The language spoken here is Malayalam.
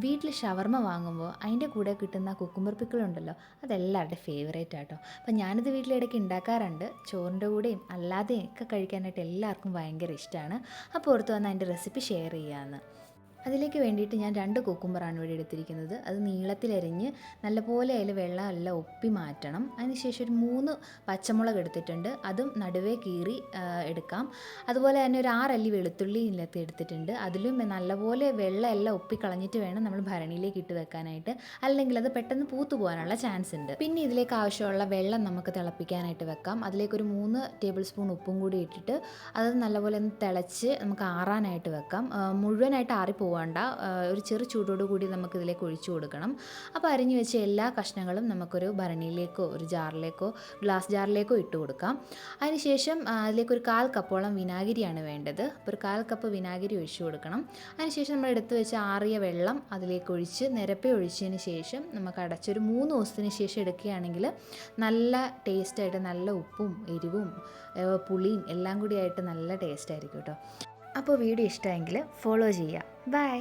വീട്ടിൽ ഷവർമ്മ വാങ്ങുമ്പോൾ അതിൻ്റെ കൂടെ കിട്ടുന്ന കുക്കുംബർ പിക്കിളുണ്ടല്ലോ, അതെല്ലാവരുടെ ഫേവറേറ്റ് ആട്ടോ. അപ്പം ഞാനിത് വീട്ടിലിടയ്ക്ക് ഉണ്ടാക്കാറുണ്ട്. ചോറിൻ്റെ കൂടെയും അല്ലാതെയും ഒക്കെ കഴിക്കാനായിട്ട് എല്ലാവർക്കും ഭയങ്കര ഇഷ്ടമാണ്. അപ്പോൾ ഓർത്ത് വന്ന് അതിൻ്റെ റെസിപ്പി ഷെയർ ചെയ്യാമെന്ന്. അതിലേക്ക് വേണ്ടിയിട്ട് ഞാൻ 2 കുക്കുംബറാണ് ഇവിടെ എടുത്തിരിക്കുന്നത്. അത് നീളത്തിലരിഞ്ഞ് നല്ലപോലെ അതിൽ വെള്ളം എല്ലാം ഒപ്പി മാറ്റണം. അതിനുശേഷം ഒരു 3 പച്ചമുളക് എടുത്തിട്ടുണ്ട്, അതും നടുവേ കീറി എടുക്കാം. അതുപോലെ തന്നെ ഒരു 6 അല്ലി വെളുത്തുള്ളി ഇതിനകത്ത് എടുത്തിട്ടുണ്ട്. അതിലും നല്ലപോലെ വെള്ളം എല്ലാം ഒപ്പിക്കളഞ്ഞിട്ട് വേണം നമ്മൾ ഭരണിയിലേക്ക് ഇട്ട് വെക്കാനായിട്ട്, അല്ലെങ്കിൽ അത് പെട്ടെന്ന് പൂത്തു പോകാനുള്ള ചാൻസ് ഉണ്ട്. പിന്നെ ഇതിലേക്ക് ആവശ്യമുള്ള വെള്ളം നമുക്ക് തിളപ്പിക്കാനായിട്ട് വെക്കാം. അതിലേക്കൊരു 3 ടേബിൾ സ്പൂൺ ഉപ്പും കൂടി ഇട്ടിട്ട് അത് നല്ലപോലെ ഒന്ന് തിളച്ച് നമുക്ക് ആറാനായിട്ട് വെക്കാം. മുഴുവനായിട്ട് ആറിപ്പോകും വേണ്ട, ഒരു ചെറു ചൂടോട് കൂടി നമുക്ക് ഇതിലേക്ക് ഒഴിച്ചു കൊടുക്കണം. അപ്പോൾ അരിഞ്ഞു വെച്ച എല്ലാ കഷ്ണങ്ങളും നമുക്കൊരു ഭരണിയിലേക്കോ ഒരു ജാറിലേക്കോ ഗ്ലാസ് ജാറിലേക്കോ ഇട്ട് കൊടുക്കാം. അതിനുശേഷം അതിലേക്ക് ഒരു 1/4 കപ്പോളം വിനാഗിരിയാണ് വേണ്ടത്. അപ്പോൾ ഒരു 1/4 കപ്പ് വിനാഗിരി ഒഴിച്ചു കൊടുക്കണം. അതിനുശേഷം നമ്മൾ എടുത്തു വെച്ച ആറിയ വെള്ളം അതിലേക്ക് ഒഴിച്ച് നിരപ്പി ഒഴിച്ചതിന് ശേഷം നമുക്ക് അടച്ചൊരു 3 ദിവസത്തിന് ശേഷം എടുക്കുകയാണെങ്കിൽ നല്ല ടേസ്റ്റായിട്ട്, നല്ല ഉപ്പും എരിവും പുളിയും എല്ലാം കൂടി ആയിട്ട് നല്ല ടേസ്റ്റ് ആയിരിക്കും കേട്ടോ. അപ്പോൾ വീഡിയോ ഇഷ്ടമെങ്കിൽ ഫോളോ ചെയ്യുക. ബൈ.